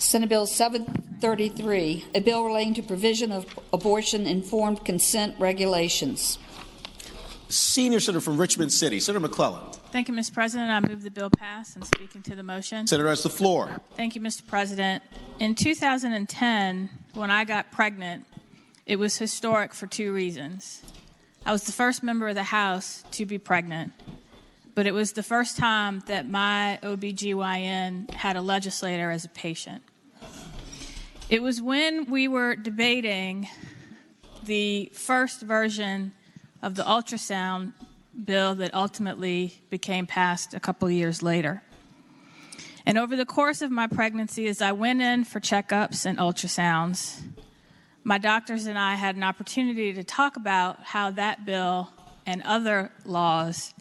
Senate Bill 733, a bill relating to provision of abortion-informed consent regulations. Senior Senator from Richmond City, Senator McClellan. Thank you, Mr. President. I move the bill pass. And speaking to the motion. Senator has the floor. Thank you, Mr. President. In 2010, when I got pregnant, it was historic for two reasons. I was the first member of the House to be pregnant, but it was the first time that my OBGYN had a legislator as a patient. It was when we were debating the first version of the ultrasound bill that ultimately became passed a couple years later. And over the course of my pregnancy, as I went in for checkups and ultrasounds, my doctors and I had an opportunity to talk about how that bill and other laws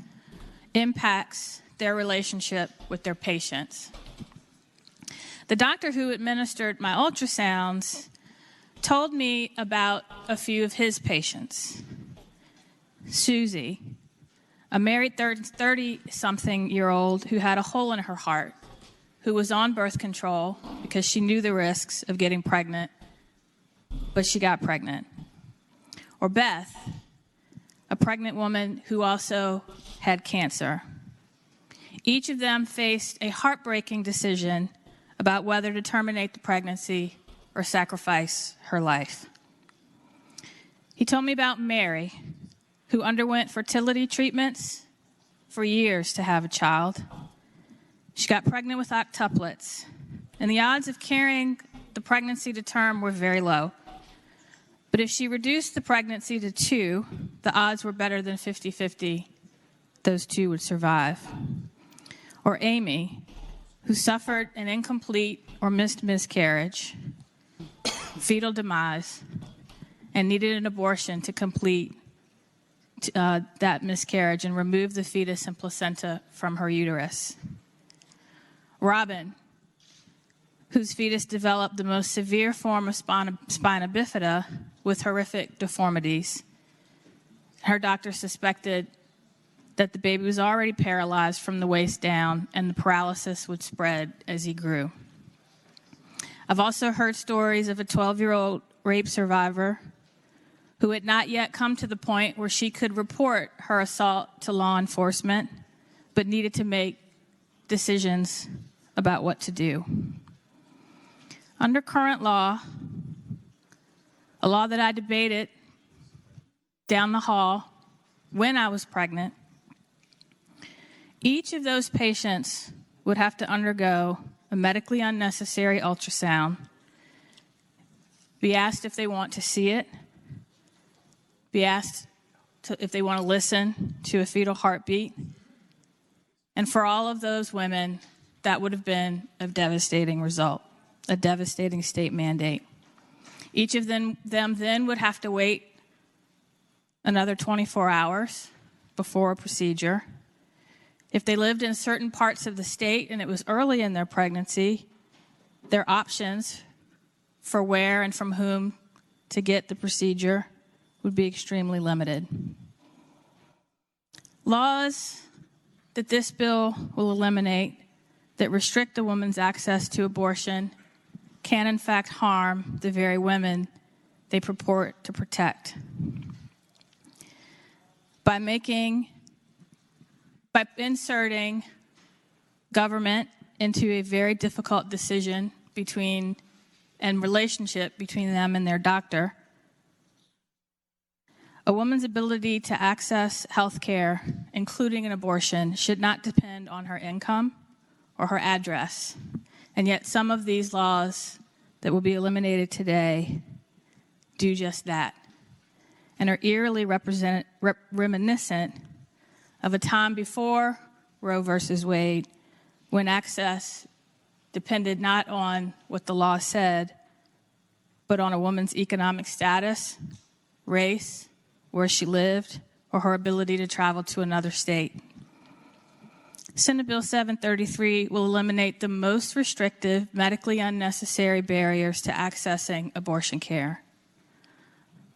impacts their relationship with their patients. The doctor who administered my ultrasounds told me about a few of his patients. Susie, a married 30-something-year-old who had a hole in her heart, who was on birth control because she knew the risks of getting pregnant, but she got pregnant. Or Beth, a pregnant woman who also had cancer. Each of them faced a heartbreaking decision about whether to terminate the pregnancy or sacrifice her life. He told me about Mary, who underwent fertility treatments for years to have a child. She got pregnant with octuplets, and the odds of carrying the pregnancy to term were very low. But if she reduced the pregnancy to 2, the odds were better than 50-50 those 2 would survive. Or Amy, who suffered an incomplete or missed miscarriage, fetal demise, and needed an abortion to complete that miscarriage and remove the fetus and placenta from her uterus. Robin, whose fetus developed the most severe form of spina bifida with horrific deformities. Her doctor suspected that the baby was already paralyzed from the waist down and the paralysis would spread as he grew. I've also heard stories of a 12-year-old rape survivor who had not yet come to the point where she could report her assault to law enforcement, but needed to make decisions about what to do. Under current law, a law that I debated down the hall when I was pregnant, each of those patients would have to undergo a medically unnecessary ultrasound, be asked if they want to see it, be asked if they want to listen to a fetal heartbeat. And for all of those women, that would have been a devastating result, a devastating state mandate. Each of them then would have to wait another 24 hours before a procedure. If they lived in certain parts of the state and it was early in their pregnancy, their options for where and from whom to get the procedure would be extremely limited. Laws that this bill will eliminate that restrict a woman's access to abortion can in fact harm the very women they purport to protect. By inserting government into a very difficult decision and relationship between them and their doctor, a woman's ability to access health care, including an abortion, should not depend on her income or her address. And yet some of these laws that will be eliminated today do just that and are eerily reminiscent of a time before Roe versus Wade when access depended not on what the law said, but on a woman's economic status, race, where she lived, or her ability to travel to another state. Senate Bill 733 will eliminate the most restrictive, medically unnecessary barriers to accessing abortion care.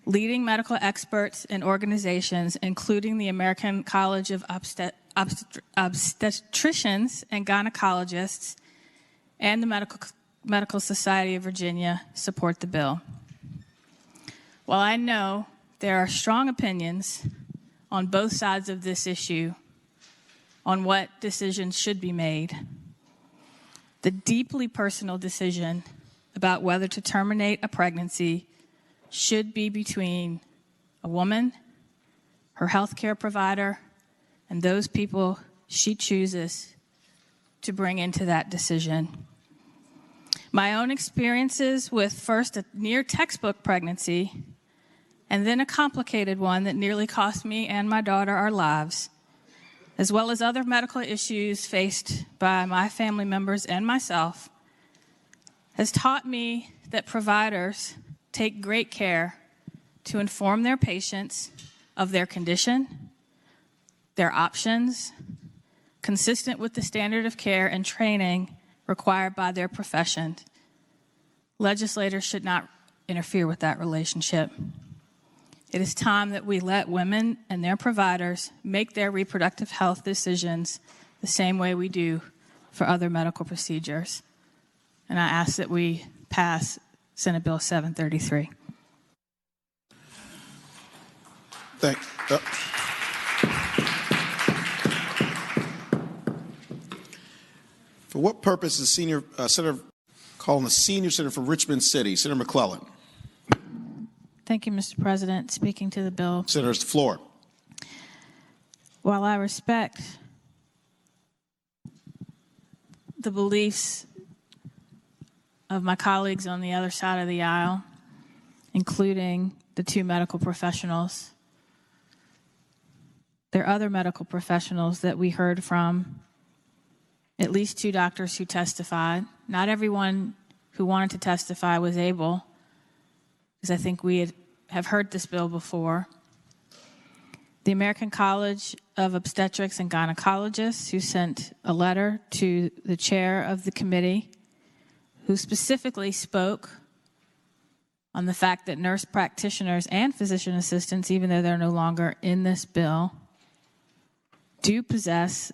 Leading medical experts and organizations, including the American College of Obstetricians and Gynecologists and the Medical Medical Society of Virginia support the bill. While I know there are strong opinions on both sides of this issue on what decisions should be made, the deeply personal decision about whether to terminate a pregnancy should be between a woman, her health care provider, and those people she chooses to bring into that decision. My own experiences with first a near textbook pregnancy and then a complicated one that nearly cost me and my daughter our lives, as well as other medical issues faced by my family members and myself, has taught me that providers take great care to inform their patients of their condition, their options, consistent with the standard of care and training required by their profession. Legislators should not interfere with that relationship. It is time that we let women and their providers make their reproductive health decisions the same way we do for other medical procedures. And I ask that we pass Senate Bill 733. Thanks. For what purpose is Senator calling the senior senator from Richmond City, Senator McClellan? Thank you, Mr. President. Speaking to the bill. Senator's the floor. While I respect the beliefs of my colleagues on the other side of the aisle, including the two medical professionals, there are other medical professionals that we heard from, at least two doctors who testified. Not everyone who wanted to testify was able, because I think we have heard this bill before. The American College of Obstetrics and Gynecologists, who sent a letter to the chair of the committee, who specifically spoke on the fact that nurse practitioners and physician assistants, even though they're no longer in this bill, do possess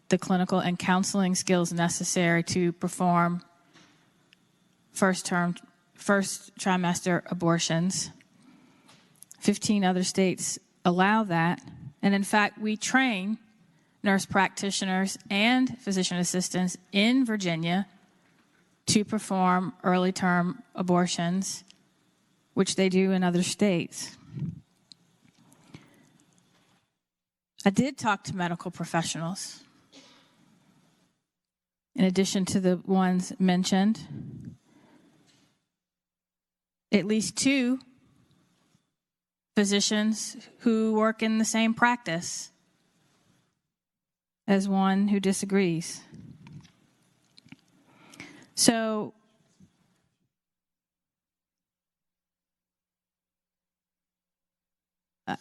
the clinical and counseling skills necessary to perform first trimester abortions. 15 other states allow that. And in fact, we train nurse practitioners and physician assistants in Virginia to perform early term abortions, which they do in other states. I did talk to medical professionals, in addition to the ones mentioned. At least two physicians who work in the same practice as one who disagrees. So, a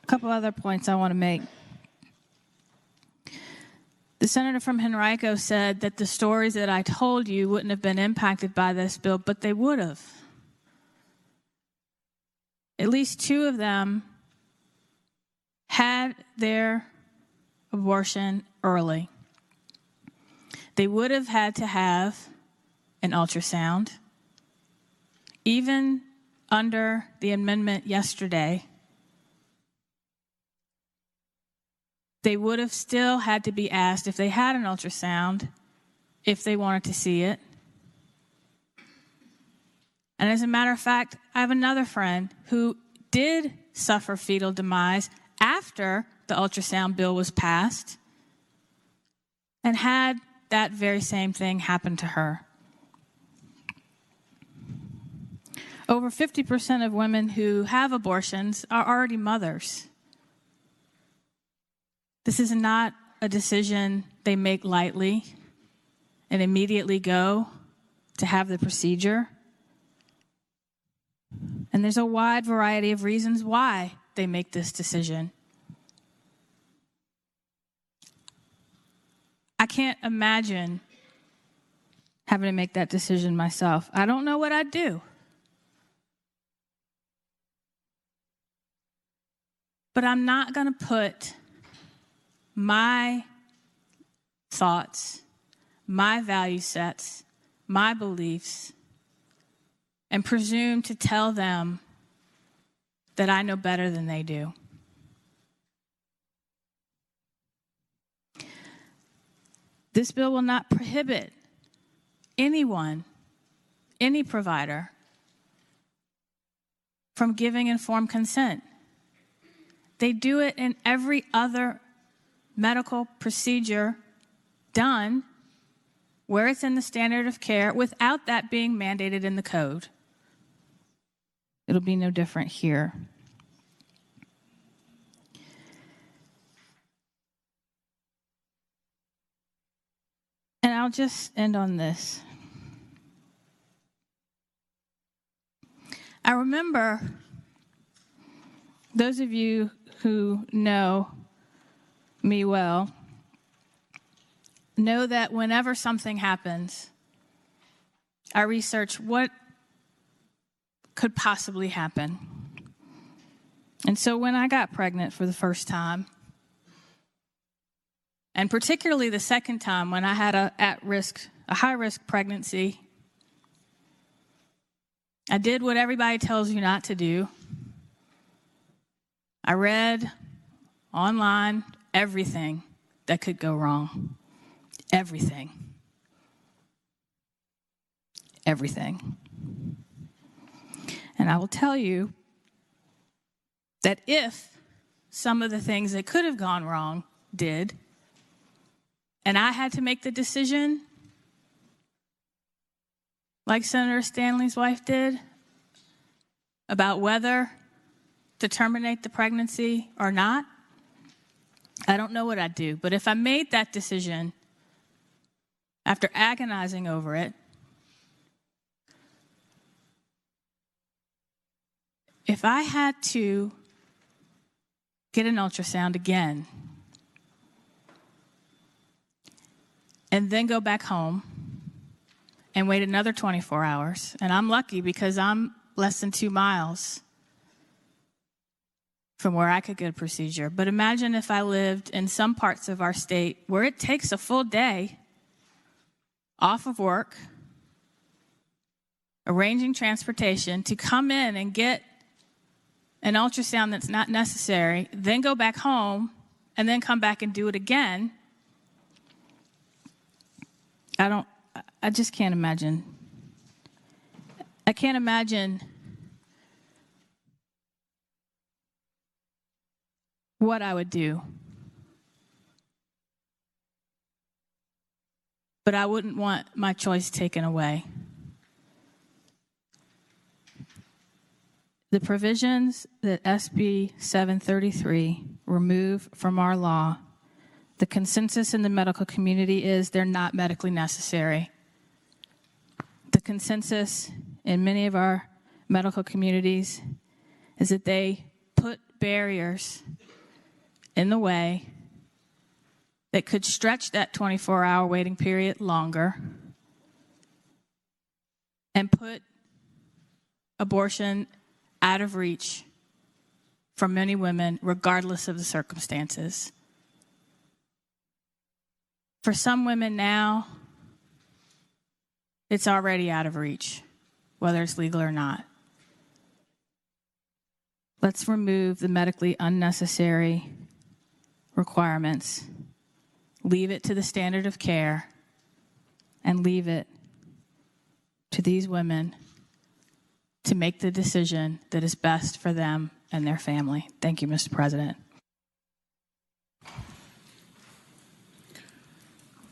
couple other points I want to make. The senator from Henrico said that the stories that I told you wouldn't have been impacted by this bill, but they would have. At least two of them had their abortion early. They would have had to have an ultrasound. Even under the amendment yesterday, they would have still had to be asked if they had an ultrasound, if they wanted to see it. And as a matter of fact, I have another friend who did suffer fetal demise after the ultrasound bill was passed and had that very same thing happen to her. Over 50% of women who have abortions are already mothers. This is not a decision they make lightly and immediately go to have the procedure. And there's a wide variety of reasons why they make this decision. I can't imagine having to make that decision myself. I don't know what I'd do. But I'm not going to put my thoughts, my value sets, my beliefs and presume to tell them that I know better than they do. This bill will not prohibit anyone, any provider, from giving informed consent. They do it in every other medical procedure done where it's in the standard of care without that being mandated in the code. It'll be no different here. And I'll just end on this. I remember, those of you who know me well, know that whenever something happens, I research what could possibly happen. And so when I got pregnant for the first time, and particularly the second time when I had a high-risk pregnancy, I did what everybody tells you not to do. I read online everything that could go wrong. Everything. Everything. And I will tell you that if some of the things that could have gone wrong did, and I had to make the decision, like Senator Stanley's wife did, about whether to terminate the pregnancy or not, I don't know what I'd do. But if I made that decision after agonizing over it, if I had to get an ultrasound again and then go back home and wait another 24 hours, and I'm lucky because I'm less than 2 miles from where I could get a procedure. But imagine if I lived in some parts of our state where it takes a full day off of work, arranging transportation to come in and get an ultrasound that's not necessary, then go back home, and then come back and do it again. I just can't imagine. I can't imagine what I would do. But I wouldn't want my choice taken away. The provisions that SB 733 remove from our law, the consensus in the medical community is they're not medically necessary. The consensus in many of our medical communities is that they put barriers in the way that could stretch that 24-hour waiting period longer and put abortion out of reach for many women, regardless of the circumstances. For some women now, it's already out of reach, whether it's legal or not. Let's remove the medically unnecessary requirements, leave it to the standard of care, and leave it to these women to make the decision that is best for them and their family. Thank you, Mr. President.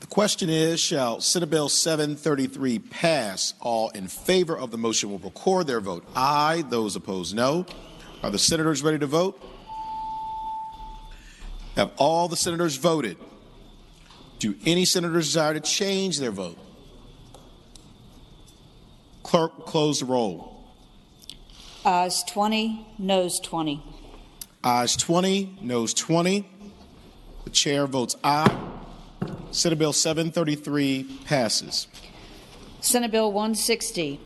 The question is, shall Senate Bill 733 pass? All in favor of the motion will record their vote aye. Those opposed, no. Are the senators ready to vote? Have all the senators voted? Do any senators desire to change their vote? Clerk, close the roll. Ayes 20, noes 20. Ayes 20, noes 20. The chair votes aye. Senate Bill 733 passes. Senate Bill 160,